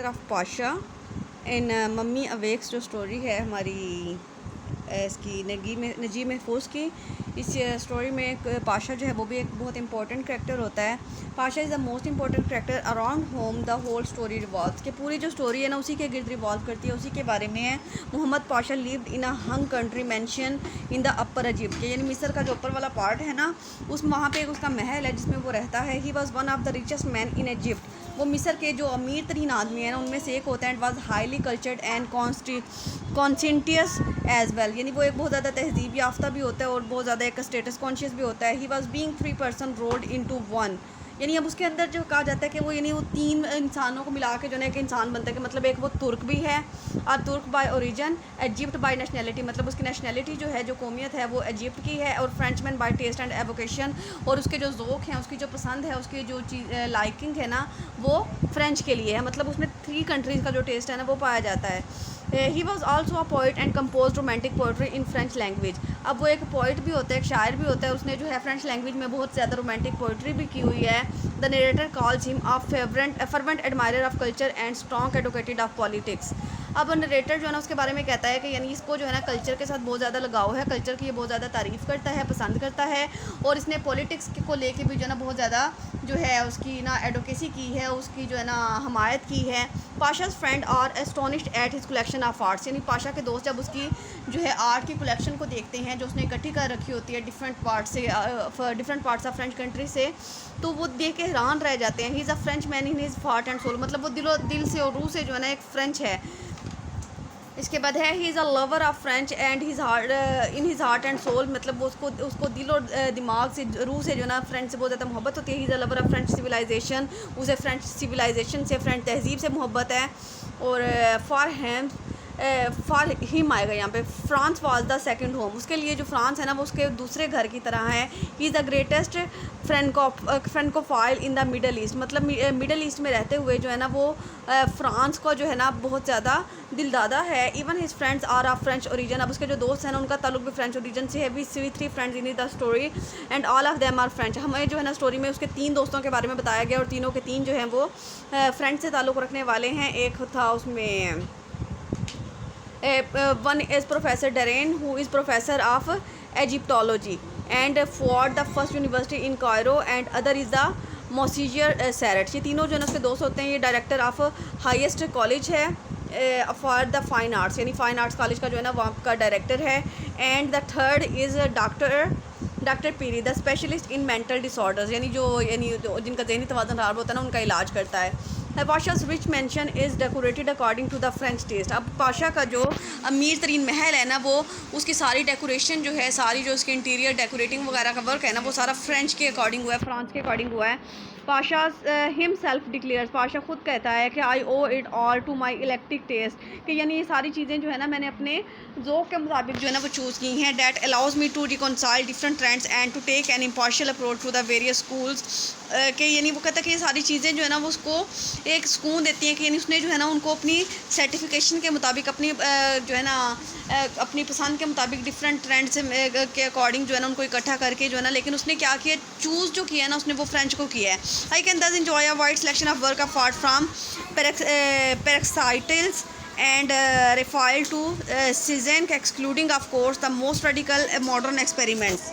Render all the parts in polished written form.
Character of Pasha in mummy awakes जो story है हमारी इसकी नजीब महफूज की। इस स्टोरी में पाशा जो है वो भी एक बहुत इंपॉर्टेंट कैरेक्टर होता है। Pasha is the most important character around whom the whole story revolve कि पूरी जो स्टोरी है ना उसी के गिर्द रिवॉल्व करती है, उसी के बारे में है। Mohammed Pasha lived in a hung country mansion in the upper Egypt यानी मिस्र का जो ऊपर वाला पार्ट है ना उस वहाँ पे उसका महल है जिसमें वो रहता है। He was one of the richest man in Egypt, वो मिस्र के जो अमीर तरीन आदमी है ना उनमें से एक होता है। And was highly cultured and conscious as well यानी वो एक बहुत ज़्यादा तहजीब याफ्ता भी होता है और बहुत ज़्यादा एक स्टेटस कॉन्शियस भी होता है। He was being 3 person rolled into one यानी अब उसके अंदर जो कहा जाता है कि वो यानी वो 3 इंसानों को मिला के जो है एक इंसान बनता है कि मतलब एक वो तुर्क भी है और Turk by origin, Egypt by nationality मतलब उसकी नेशनैलिटी जो है जो कौमियत है वो इजिप्ट की है, और Frenchman by taste and avocation और उसके जो ज़ौक़ हैं उसकी जो पसंद है उसकी जो चीज़ लाइकिंग है ना वो फ्रेंच के लिए है। मतलब उसमें 3 कंट्रीज़ का जो टेस्ट है ना वो पाया जाता है। He was also a poet and compose romantic poetry in French language. अब वो एक पोइट भी होता है, एक शायर भी होता है, उसने जो है फ्रेंच लैंग्वेज में बहुत ज़्यादा रोमांटिक पोइट्री भी की हुई है। The narrator calls him a fervent admirer of culture and strong advocate of politics. अब नरेटर जो है ना उसके बारे में कहता है कि यानी इसको जो है ना कल्चर के साथ बहुत ज़्यादा लगाव है, कल्चर की ये बहुत ज़्यादा तारीफ़ करता है, पसंद करता है, और इसने पॉलिटिक्स को लेके भी जो है ना बहुत ज़्यादा जो है उसकी ना एडवोकेसी की है, उसकी जो है ना हमायत की है। Pasha's friend are astonished at his collection of arts यानी पाशा के दोस्त जब उसकी जो है आर्ट की कलेक्शन को देखते हैं जो उसने इकट्ठी कर रखी होती है different parts of French country से, तो वो देख के हैरान रह जाते हैं। He is a French man in his heart and soul मतलब वो दिल से और रूह से जो है ना एक फ़्रेंच है। इसके बाद है he is a lover of French and his heart in his heart and soul मतलब वो उसको दिल और दिमाग से रूह से जो ना फ्रेंच से बहुत ज़्यादा मोहब्बत होती है। He is a lover of French civilisation, उसे फ्रेंच सिविलाइजेशन से फ्रेंच तहजीब से मोहब्बत है। और फॉर हिम आएगा यहाँ पे France was the second home, उसके लिए जो फ्रांस है ना वो उसके दूसरे घर की तरह है। He is the greatest Francophile in the Middle East मतलब मिडल ईस्ट में रहते हुए जो है ना वो फ्रांस को जो है ना बहुत ज़्यादा दिलदादा है। Even his friends are of French origin, अब उसके जो दोस्त हैं ना उनका ताल्लुक भी फ्रेंच ओरिजिन से है। We see 3 friends in the story and all of them are French. हमें जो है ना स्टोरी में उसके 3 दोस्तों के बारे में बताया गया और तीनों के 3 जो हैं वो फ्रेंच से ताल्लुक़ रखने वाले हैं। एक था उसमें one is Professor Darren who is professor of Egyptology and for the first university in Cairo and other is the Monsieur Serret। ये तीनों जो है ना उसके दोस्त होते हैं। ये डायरेक्टर ऑफ हाईएस्ट कॉलेज है फॉर द फाइन आर्ट्स यानी फ़ाइन आर्ट्स कॉलेज का जो है ना वहाँ का डायरेक्टर है। And the third is doctor Piri the specialist in mental disorders यानी जिनका ज़हनी तवाज़ुन ख़राब होता है ना उनका इलाज करता है। Pasha's rich mansion is decorated according to the French taste. अब पाशा का जो अमीर तरीन महल है ना वो उसकी सारी डेकोरेशन जो है, सारी जो उसकी इंटीरियर डेकोरेटिंग वगैरह का वर्क है ना वो सारा फ्रेंच के अकॉर्डिंग हुआ है, फ्रांस के अकॉर्डिंग हुआ है। Pasha himself declares, Pasha ख़ुद कहता है कि I owe it all to my electric taste कि यानी ये सारी चीज़ें जो है ना मैंने अपने ज़ौक़ के मुताबिक जो है ना वो चूज़ की हैं। That allows me to reconcile different trends and to take an impartial approach to the various schools कि यानी वो कहता है कि ये सारी चीज़ें जो है ना वो उसको एक सुकून देती हैं कि यानी उसने जो है ना उनको अपनी सर्टिफिकेशन के मुताबिक अपनी जो है ना अपनी पसंद के मुताबिक डिफरेंट ट्रेंड्स के अकॉर्डिंग जो है ना उनको इकट्ठा करके जो है ना लेकिन उसने क्या किया चूज़ जो किया है ना उसने वो फ्रेंच को किया है। आई कैन दस enjoy a wide selection of work apart from Praxiteles and Raphael to Cézanne excluding of course the most radical modern experiments।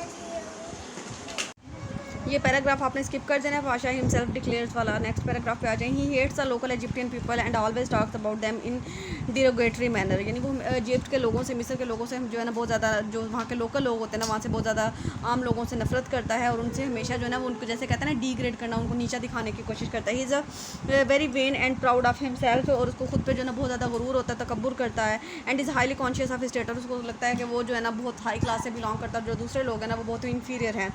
ये पैराग्राफ आपने स्किप कर देना है। पाशा हिमसेल्फ डिक्लेयर्स वाला नेक्स्ट पैराग्राफ पे आ जाए। He hates the local Egyptian people and always talks about them in derogatory manner यानी वो इजिप्ट के लोगों से मिस्र के लोगों से जो है ना बहुत ज़्यादा जो वहाँ के लोकल लोग होते हैं ना वहाँ से बहुत ज़्यादा आम लोगों से नफरत करता है और उनसे हमेशा जो है ना वो उनको जैसे कहते हैं ना डिग्रेड करना, उनको नीचा दिखाने की कोशिश करता है। He is a very when and proud of himself और उसको खुद पे जो है ना बहुत ज़्यादा गुरूर होता है, तकब्बुर करता है। And is highly conscious of status, उसको लगता है कि वो जो है ना बहुत हाई क्लास से बिलोंग करता है, जो दूसरे लोग हैं ना वो बहुत इन्फीरियर हैं।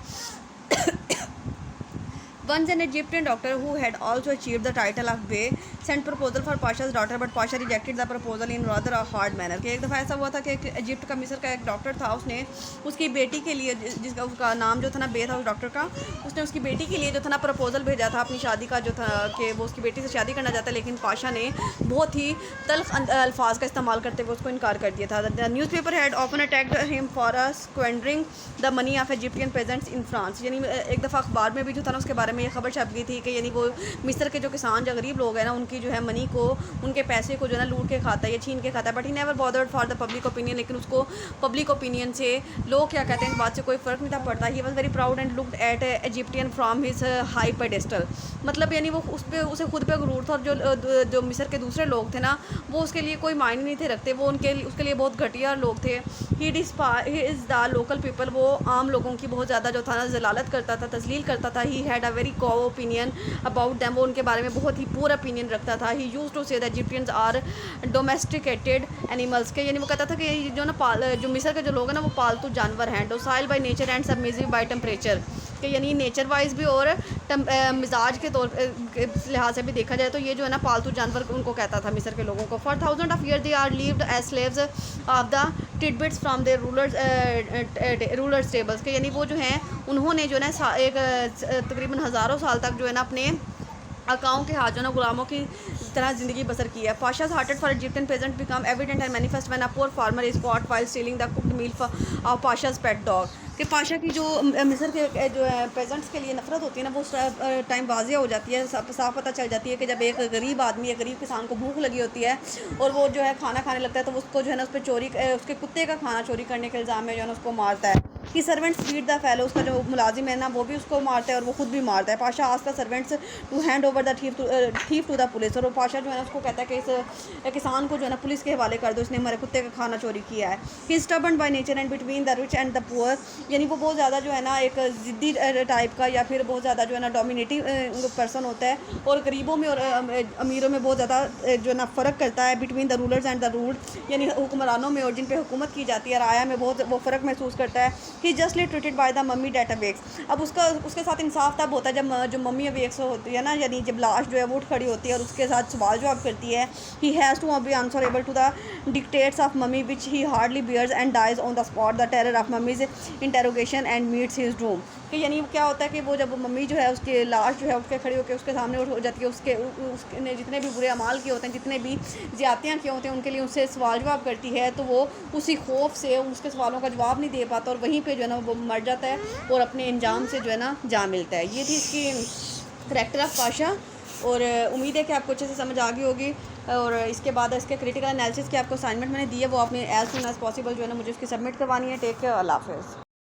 Once an Egyptian doctor who had also achieved the title of Bey sent proposal for Pasha's daughter but Pasha rejected the proposal in rather a hard manner कि एक दफ़ा ऐसा हुआ था कि एक इजिप्ट का मिस्र का एक डॉक्टर था, उसने उसकी बेटी के लिए जिसका उसका नाम जो था ना बे था उस डॉक्टर का, उसने उसकी बेटी के लिए जो था ना प्रपोजल भेजा था अपनी शादी का जो था कि वो उसकी बेटी से शादी करना चाहता है, लेकिन पाशा ने बहुत ही तल्ख अल्फाज का इस्तेमाल करते हुए उसको इनकार कर दिया था। The newspaper had often attacked him for squandering the money of Egyptian presents in France यानी एक दफ़ा अखबार में भी जो था ना उसके बारे बारे में ये खबर छप गई थी कि यानी वो मिस्र के जो किसान जो गरीब लोग हैं ना, उनकी जो है मनी को, उनके पैसे को जो है ना लूट के खाता है या छीन के खाता है। But he never bothered for the public opinion, लेकिन उसको पब्लिक ओपिनियन से लोग क्या कहते हैं इस बात से कोई फ़र्क नहीं था पड़ता। He was very proud and looked at Egyptian from his high pedestal, मतलब यानी वो उस पर उसे खुद पे गुरूर था। और जो मिस्र के दूसरे लोग थे ना, वो उसके लिए कोई मायने नहीं थे रखते, वो उसके लिए बहुत घटिया लोग थे। ही इज़ द लोकल पीपल, वो आम लोगों की बहुत ज़्यादा जो था ना जलालत करता था, तजलील करता था। ही हैड अ वेरी कॉ ओपिनियन अबाउट दैम, वो उनके बारे में बहुत ही पुअर ओपिनियन रखता था। ही यूज टू से the Egyptians are domesticated animals के, यानी वो कहता था कि जो ना जो मिस्र के जो लोग हैं ना वो पालतू जानवर हैं। Docile by nature and submissive by temperature, कि यानी नेचर वाइज भी और मिजाज के तौर के लिहाज से भी देखा जाए तो ये जो है ना पालतू जानवर उनको कहता था मिस्र के लोगों को। For thousand of year they are lived as slaves of the tidbits from their rulers tables, के यानी वो जो हैं उन्होंने जो है ना एक तकरीबन हज़ारों साल तक जो है ना अपने अकाओं के हाथ जो ना गुलामों की तरह ज़िंदगी बसर की है। Pasha's hatred for Egyptian peasant become evident and manifest when a poor farmer is caught while stealing the cooked meal of Pasha's pet dog, कि पाशा की जो मिस्र के जो है पेजेंट्स के लिए नफरत होती है ना, वो उस टाइम वाजिया हो जाती है, साफ पता चल जाती है कि जब एक गरीब आदमी, एक गरीब किसान को भूख लगी होती है और वो जो है खाना खाने लगता है, तो उसको जो है ना उस पर उसके कुत्ते का खाना चोरी करने के इल्ज़ाम में जो है ना उसको मारता है। कि सर्वेंट्स फीड द फेलो, उसका जो मुलाजिम है ना वो भी उसको मारता है और वो खुद भी मारता है। Pasha ask the servants to hand over the thief to the police, और वो पाशा जो है ना उसको कहता है कि इस किसान को जो है ना पुलिस के हवाले कर दो, इसने हमारे कुत्ते का खाना चोरी किया है। He stubborn by nature and between the rich and the poor, यानी वो बहुत ज़्यादा जो है ना एक ज़िद्दी टाइप का या फिर बहुत ज़्यादा जो है ना डोमिनेटिव पर्सन होता है, और गरीबों में और अमीरों में बहुत ज़्यादा जो है ना फ़र्क करता है। Between the rulers and the ruled, यानी हुक्मरानों में और जिन पे हुकूमत की जाती है राया में बहुत वो फ़र्क महसूस करता है। He justly treated by the mummy that awakes, अब उसके साथ इंसाफ तब होता है जब जो मम्मी अवेक्स होती है ना, यानी जब लाश जो है वो उठ खड़ी होती है और उसके साथ सवाल जवाब करती है। He has to be answerable to the dictates of mummy which he hardly bears and dies on the spot the terror of mummy's interrogation and meets his doom, कि यानी क्या होता है कि वो जब मम्मी जो है उसकी लाश जो है उठ के खड़ी होकर उसके सामने हो जाती है, उसने जितने भी बुरे अमाल किए होते हैं, जितने भी ज़्यादतियाँ किए होते हैं, उनके लिए उससे सवाल जवाब करती है, तो वो उसी खौफ से उसके सवालों का जवाब नहीं दे पाता और वहीं पे जो है ना वो मर जाता है और अपने अंजाम से जो है ना जा मिलता है। ये थी इसकी करैक्टर ऑफ पाशा, और उम्मीद है कि आपको अच्छे से समझ आ गई होगी। और इसके बाद इसके क्रिटिकल एनालिसिस की आपको असाइनमेंट मैंने दी है, वो आपने एज सून एज़ पॉसिबल जो है ना मुझे उसकी सबमिट करवानी है। टेक केयर, अल्लाह हाफ़िज़।